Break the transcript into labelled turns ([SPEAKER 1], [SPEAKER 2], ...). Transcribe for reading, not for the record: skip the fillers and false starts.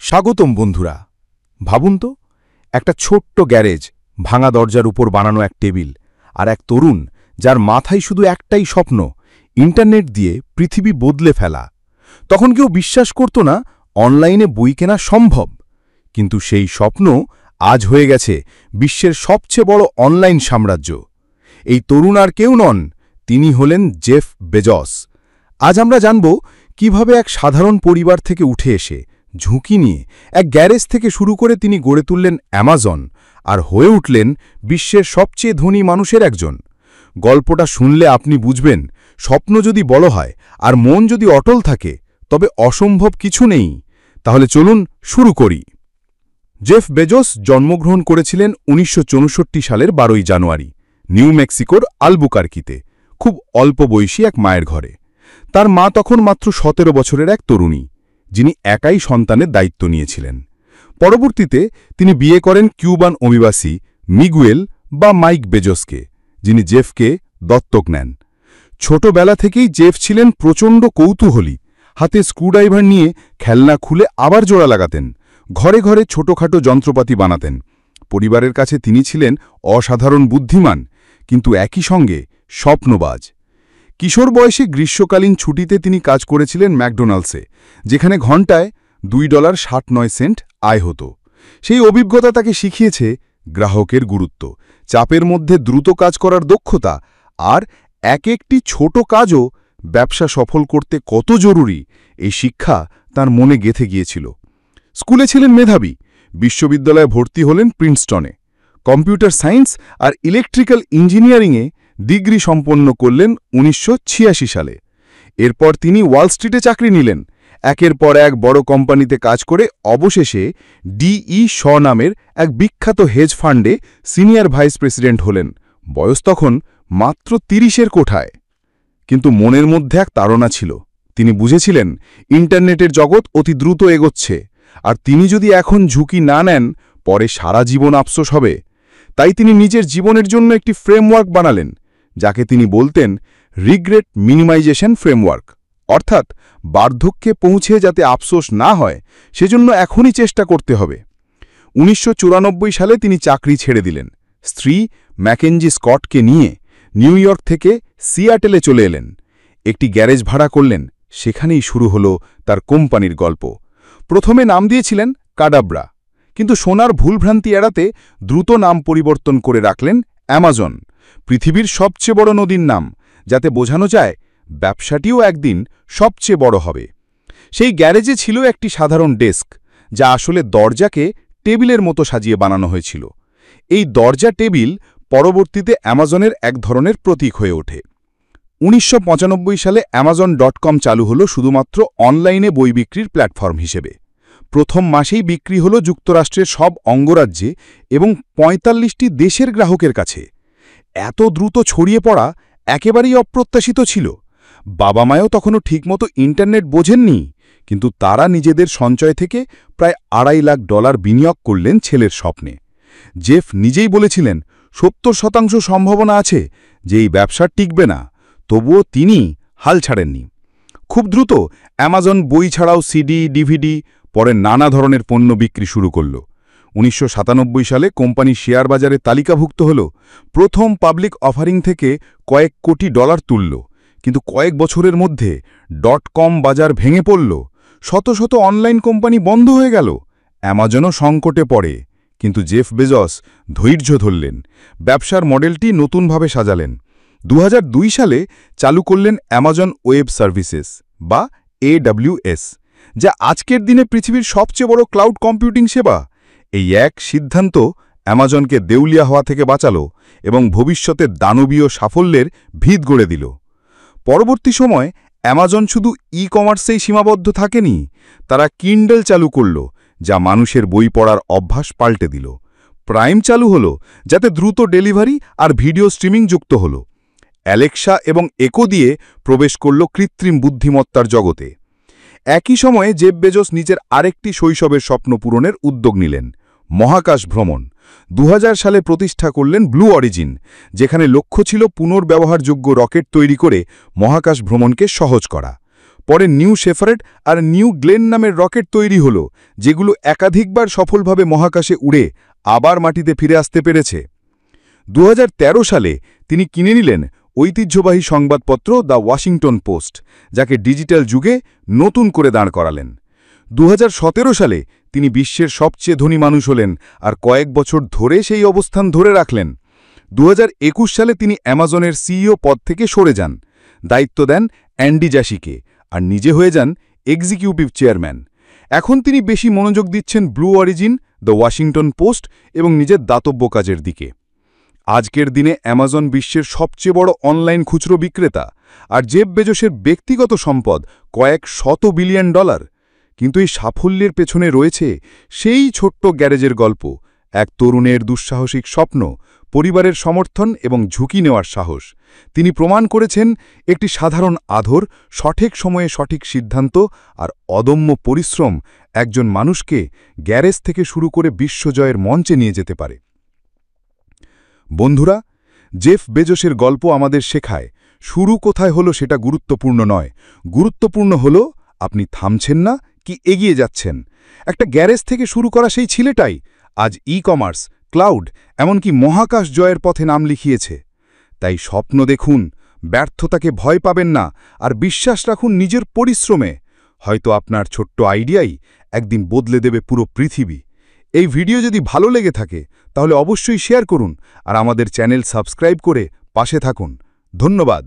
[SPEAKER 1] স্বাগতম বন্ধুরা। ভাবুন তো, একটা ছোট্ট গ্যারেজ, ভাঙা দরজার উপর বানানো এক টেবিল, আর এক তরুণ যার মাথায় শুধু একটাই স্বপ্ন, ইন্টারনেট দিয়ে পৃথিবী বদলে ফেলা। তখন কেউ বিশ্বাস করত না অনলাইনে বই কেনা সম্ভব, কিন্তু সেই স্বপ্ন আজ হয়ে গেছে বিশ্বের সবচেয়ে বড় অনলাইন সাম্রাজ্য। এই তরুণ আর কেউ নন, তিনি হলেন জেফ বেজস। আজ আমরা জানব কিভাবে এক সাধারণ পরিবার থেকে উঠে এসে ঝুঁকি নিয়ে এক গ্যারেজ থেকে শুরু করে তিনি গড়ে তুললেন অ্যামাজন, আর হয়ে উঠলেন বিশ্বের সবচেয়ে ধনী মানুষের একজন। গল্পটা শুনলে আপনি বুঝবেন, স্বপ্ন যদি বড় হয় আর মন যদি অটল থাকে, তবে অসম্ভব কিছু নেই। তাহলে চলুন শুরু করি। জেফ বেজস জন্মগ্রহণ করেছিলেন ১৯৬৪ সালের ১২ই জানুয়ারি নিউ মেক্সিকোর আলবুকার্কিতে, খুব অল্প বয়সী এক মায়ের ঘরে। তার মা তখন মাত্র ১৭ বছরের এক তরুণী, যিনি একাই সন্তানের দায়িত্ব নিয়েছিলেন। পরবর্তীতে তিনি বিয়ে করেন কিউবান অভিবাসী মিগুয়েল বা মাইক বেজসকে, যিনি জেফকে দত্তক নেন। ছোটবেলা থেকেই জেফ ছিলেন প্রচণ্ড কৌতূহলী। হাতে স্ক্রুড্রাইভার নিয়ে খেলনা খুলে আবার জোড়া লাগাতেন, ঘরে ঘরে ছোটখাটো যন্ত্রপাতি বানাতেন। পরিবারের কাছে তিনি ছিলেন অসাধারণ বুদ্ধিমান, কিন্তু একই সঙ্গে স্বপ্নবাজ। কিশোর বয়সে গ্রীষ্মকালীন ছুটিতে তিনি কাজ করেছিলেন ম্যাকডোনাল্ডসে, যেখানে ঘণ্টায় $2.69 আয় হতো। সেই অভিজ্ঞতা তাকে শিখিয়েছে গ্রাহকের গুরুত্ব, চাপের মধ্যে দ্রুত কাজ করার দক্ষতা, আর একটি ছোট কাজও ব্যবসা সফল করতে কত জরুরি, এই শিক্ষা তার মনে গেঁথে গিয়েছিল। স্কুলে ছিলেন মেধাবী, বিশ্ববিদ্যালয়ে ভর্তি হলেন প্রিন্সটনে। কম্পিউটার সায়েন্স আর ইলেকট্রিক্যাল ইঞ্জিনিয়ারিংয়ে ডিগ্রি সম্পন্ন করলেন ১৯৮৬ সালে। এরপর তিনি ওয়াল স্ট্রিটে চাকরি নিলেন, একের পর এক বড় কোম্পানিতে কাজ করে অবশেষে ডিই শ নামের এক বিখ্যাত হেজ ফান্ডে সিনিয়র ভাইস প্রেসিডেন্ট হলেন। বয়স তখন মাত্র ৩০-এর কোঠায়। কিন্তু মনের মধ্যে এক তাড়না ছিল। তিনি বুঝেছিলেন ইন্টারনেটের জগৎ অতি দ্রুত এগোচ্ছে, আর তিনি যদি এখন ঝুঁকি না নেন, পরে সারা জীবন আফসোস হবে। তাই তিনি নিজের জীবনের জন্য একটি ফ্রেমওয়ার্ক বানালেন, যাকে তিনি বলতেন রিগ্রেট মিনিমাইজেশন ফ্রেমওয়ার্ক। অর্থাৎ বার্ধক্যে পৌঁছে যাতে আফসোস না হয়, সেজন্য এখনই চেষ্টা করতে হবে। ১৯৯৪ সালে তিনি চাকরি ছেড়ে দিলেন। স্ত্রী ম্যাকেঞ্জি স্কটকে নিয়ে নিউ ইয়র্ক থেকে সিয়াটেলে চলে এলেন। একটি গ্যারেজ ভাড়া করলেন, সেখানেই শুরু হলো তার কোম্পানির গল্প। প্রথমে নাম দিয়েছিলেন কাডাব্রা, কিন্তু সোনার ভুলভ্রান্তি এড়াতে দ্রুত নাম পরিবর্তন করে রাখলেন অ্যামাজন, পৃথিবীর সবচেয়ে বড় নদীর নাম, যাতে বোঝানো যায় ব্যবসাটিও একদিন সবচেয়ে বড় হবে। সেই গ্যারেজে ছিল একটি সাধারণ ডেস্ক, যা আসলে দরজাকে টেবিলের মতো সাজিয়ে বানানো হয়েছিল। এই দরজা টেবিল পরবর্তীতে অ্যামাজনের এক ধরনের প্রতীক হয়ে ওঠে। ১৯৯৫ সালে অ্যামাজন.কম চালু হল শুধুমাত্র অনলাইনে বই বিক্রির প্ল্যাটফর্ম হিসেবে। প্রথম মাসেই বিক্রি হল যুক্তরাষ্ট্রের সব অঙ্গরাজ্যে এবং ৪৫টি দেশের গ্রাহকের কাছে। এত দ্রুত ছড়িয়ে পড়া একেবারেই অপ্রত্যাশিত ছিল। বাবা মায়ও তখনও ঠিকমতো ইন্টারনেট বোঝেননি, কিন্তু তারা নিজেদের সঞ্চয় থেকে প্রায় $২.৫ লাখ বিনিয়োগ করলেন ছেলের স্বপ্নে। জেফ নিজেই বলেছিলেন ৭০% সম্ভাবনা আছে যে এই ব্যবসা টিকবে না, তবুও তিনি হাল ছাড়েননি। খুব দ্রুত অ্যামাজন বই ছাড়াও সিডি, ডিভিডি, পরে নানা ধরনের পণ্য বিক্রি শুরু করল। ১৯৯৭ সালে কোম্পানি শেয়ার বাজারে তালিকাভুক্ত হল। প্রথম পাবলিক অফারিং থেকে কয়েক কোটি ডলার তুলল, কিন্তু কয়েক বছরের মধ্যে .কম বাজার ভেঙে পড়ল। শত শত অনলাইন কোম্পানি বন্ধ হয়ে গেল। অ্যামাজনও সংকটে পড়ে, কিন্তু জেফ বেজস ধৈর্য ধরলেন, ব্যবসার মডেলটি নতুনভাবে সাজালেন। ২০০২ সালে চালু করলেন অ্যামাজন ওয়েব সার্ভিসেস বা AWS, যা আজকের দিনে পৃথিবীর সবচেয়ে বড় ক্লাউড কম্পিউটিং সেবা। এই এক সিদ্ধান্ত অ্যামাজনকে দেউলিয়া হওয়া থেকে বাঁচালো এবং ভবিষ্যতের দানবীয় সাফল্যের ভিত গড়ে দিল। পরবর্তী সময় অ্যামাজন শুধু ই-কমার্সেই সীমাবদ্ধ থাকেনি, তারা কিন্ডল চালু করল, যা মানুষের বই পড়ার অভ্যাস পাল্টে দিল। প্রাইম চালু হলো, যাতে দ্রুত ডেলিভারি আর ভিডিও স্ট্রিমিং যুক্ত হলো। অ্যালেক্সা এবং একো দিয়ে প্রবেশ করল কৃত্রিম বুদ্ধিমত্তার জগতে। একই সময়ে জেফ বেজস নিজের আরেকটি শৈশবের স্বপ্ন পূরণের উদ্যোগ নিলেন, মহাকাশ ভ্রমণ। ২০০০ সালে প্রতিষ্ঠা করলেন ব্লু অরিজিন, যেখানে লক্ষ্য ছিল পুনর্ব্যবহারযোগ্য রকেট তৈরি করে মহাকাশ ভ্রমণকে সহজ করা। পরে নিউ শেফারেট আর নিউ গ্লেন নামের রকেট তৈরি হলো, যেগুলো একাধিকবার সফলভাবে মহাকাশে উড়ে আবার মাটিতে ফিরে আসতে পেরেছে। 2013 সালে তিনি কিনে নিলেন ঐতিহ্যবাহী সংবাদপত্র দ্য ওয়াশিংটন পোস্ট, যাকে ডিজিটাল যুগে নতুন করে দাঁড় করালেন। 2017 সালে তিনি বিশ্বের সবচেয়ে ধনী মানুষ হলেন আর কয়েক বছর ধরে সেই অবস্থান ধরে রাখলেন। 2021 সালে তিনি অ্যামাজনের সিইও পদ থেকে সরে যান, দায়িত্ব দেন অ্যান্ডি জাসিকে, আর নিজে হয়ে যান এক্সিকিউটিভ চেয়ারম্যান। এখন তিনি বেশি মনোযোগ দিচ্ছেন blue origin, the Washington post এবং নিজের দাতব্য কাজের দিকে। আজকের দিনে অ্যামাজন বিশ্বের সবচেয়ে বড় অনলাইন খুচরো বিক্রেতা, আর জেফ বেজোসের ব্যক্তিগত সম্পদ কয়েক শত বিলিয়ন ডলার। কিন্তু এই সাফল্যের পেছনে রয়েছে সেই ছোট্ট গ্যারেজের গল্প, এক তরুণের দুঃসাহসিক স্বপ্ন, পরিবারের সমর্থন এবং ঝুঁকি নেওয়ার সাহস। তিনি প্রমাণ করেছেন একটি সাধারণ আধর, সঠিক সময়ে সঠিক সিদ্ধান্ত আর অদম্য পরিশ্রম একজন মানুষকে গ্যারেজ থেকে শুরু করে বিশ্বজয়ের মঞ্চে নিয়ে যেতে পারে। বন্ধুরা, জেফ বেজোসের গল্প আমাদের শেখায় শুরু কোথায় হলো সেটা গুরুত্বপূর্ণ নয়, গুরুত্বপূর্ণ হলো আপনি থামছেন না কি এগিয়ে যাচ্ছেন। একটা গ্যারেজ থেকে শুরু করা সেই ছেলেটাই আজ ই-কমার্স, ক্লাউড, এমনকি মহাকাশ জয়ের পথে নাম লিখিয়েছে। তাই স্বপ্ন দেখুন, ব্যর্থতাকে ভয় পাবেন না, আর বিশ্বাস রাখুন নিজের পরিশ্রমে। হয়তো আপনার ছোট্ট আইডিয়াই একদিন বদলে দেবে পুরো পৃথিবী। এই ভিডিও যদি ভালো লেগে থাকে তাহলে অবশ্যই শেয়ার করুন আর আমাদের চ্যানেল সাবস্ক্রাইব করে পাশে থাকুন। ধন্যবাদ।